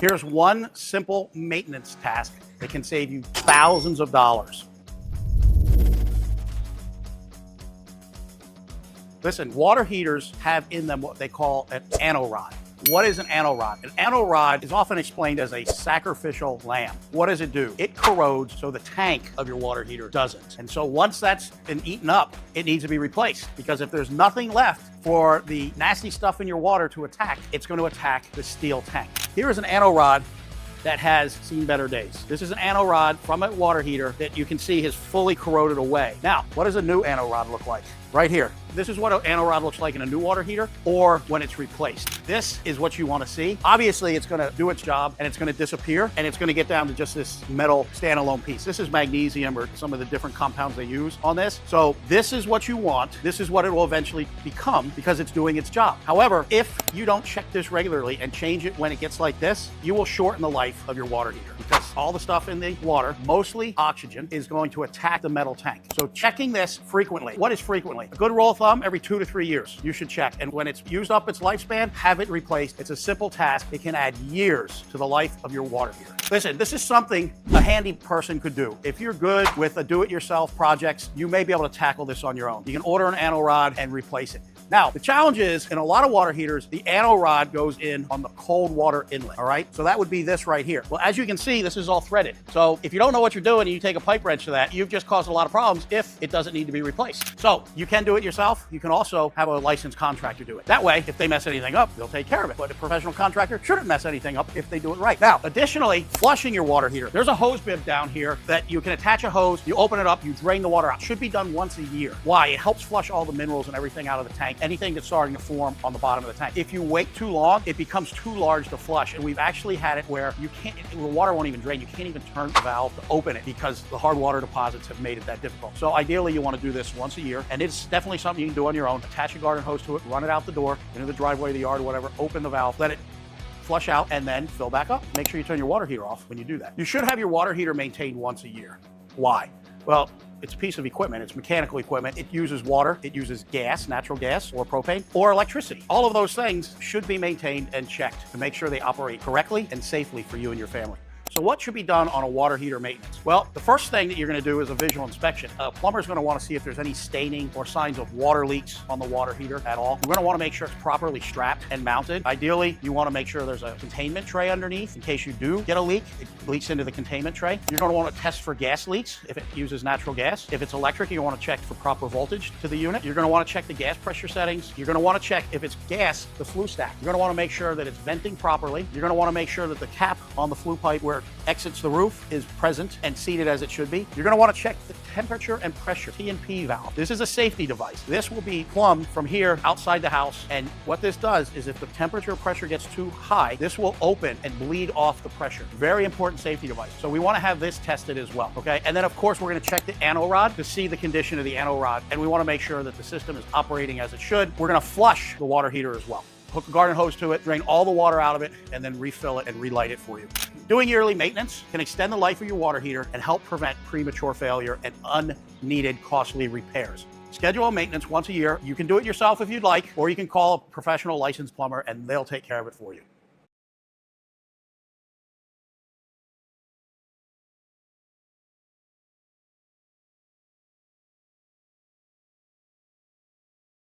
Here's one simple maintenance task that can save you thousands of dollars. Listen, water heaters have in them what they call an anode. What is an anode? An anode is often explained as a sacrificial lamb. What does it do? It corrodes so the tank of your water heater doesn't. And so once that's been eaten up, it needs to be replaced, because if there's nothing left for the nasty stuff in your water to attack, it's going to attack the steel tank. Here is an anode that has seen better days. This is an anode from a water heater that you can see has fully corroded away. Now, what does a new anode look like? Right here. This is what an anode looks like in a new water heater or when it's replaced. This is what you want to see. Obviously, it's going to do its job and it's going to disappear and it's going to get down to just this metal standalone piece. This is magnesium or some of the different compounds they use on this. So this is what you want. This is what it will eventually become because it's doing its job. However, if you don't check this regularly and change it when it gets like this, you will shorten the life of your water heater because all the stuff in the water, mostly oxygen, is going to attack the metal tank. So checking this frequently. What is frequently? A good rule of thumb, every 2 to 3 years, you should check. And when it's used up its lifespan, have it replaced. It's a simple task. It can add years to the life of your water heater. Listen, this is something a handy person could do. If you're good with a do-it-yourself projects, you may be able to tackle this on your own. You can order an anode and replace it. Now, the challenge is, in a lot of water heaters, the anode goes in on the cold water inlet, all right? So that would be this right here. Well, as you can see, this is all threaded. So if you don't know what you're doing and you take a pipe wrench to that, you've just caused a lot of problems if it doesn't need to be replaced. So you can do it yourself. You can also have a licensed contractor do it. That way, if they mess anything up, they'll take care of it. But a professional contractor shouldn't mess anything up if they do it right. Now, additionally, flushing your water heater. There's a hose bib down here that you can attach a hose, you open it up, you drain the water out. Should be done once a year. Why? It helps flush all the minerals and everything out of the tank. Anything that's starting to form on the bottom of the tank. If you wait too long, it becomes too large to flush. And we've actually had it where the water won't even drain. You can't even turn the valve to open it because the hard water deposits have made it that difficult. So ideally, you want to do this once a year. And it's definitely something you can do on your own. Attach a garden hose to it, run it out the door, into the driveway, the yard, whatever, open the valve, let it flush out, and then fill back up. Make sure you turn your water heater off when you do that. You should have your water heater maintained once a year. Why? Well, it's a piece of equipment. It's mechanical equipment. It uses water. It uses gas, natural gas or propane, or electricity. All of those things should be maintained and checked to make sure they operate correctly and safely for you and your family. So what should be done on a water heater maintenance? Well, the first thing that you're going to do is a visual inspection. A plumber's going to want to see if there's any staining or signs of water leaks on the water heater at all. You're going to want to make sure it's properly strapped and mounted. Ideally, you want to make sure there's a containment tray underneath in case you do get a leak. It leaks into the containment tray. You're going to want to test for gas leaks if it uses natural gas. If it's electric, you want to check for proper voltage to the unit. You're going to want to check the gas pressure settings. You're going to want to check if it's gas, the flue stack. You're going to want to make sure that it's venting properly. You're going to want to make sure that the cap on the flue pipe where it exits the roof is present and seated as it should be. You're going to want to check the temperature and pressure, T&P valve. This is a safety device. This will be plumbed from here outside the house. And what this does is if the temperature or pressure gets too high, this will open and bleed off the pressure. Very important safety device. So we want to have this tested as well, okay? And then of course, we're going to check the anode to see the condition of the anode. And we want to make sure that the system is operating as it should. We're going to flush the water heater as well. Hook a garden hose to it, drain all the water out of it, and then refill it and relight it for you. Doing yearly maintenance can extend the life of your water heater and help prevent premature failure and unneeded costly repairs. Schedule maintenance once a year. You can do it yourself if you'd like, or you can call a professional licensed plumber and they'll take care of it for you.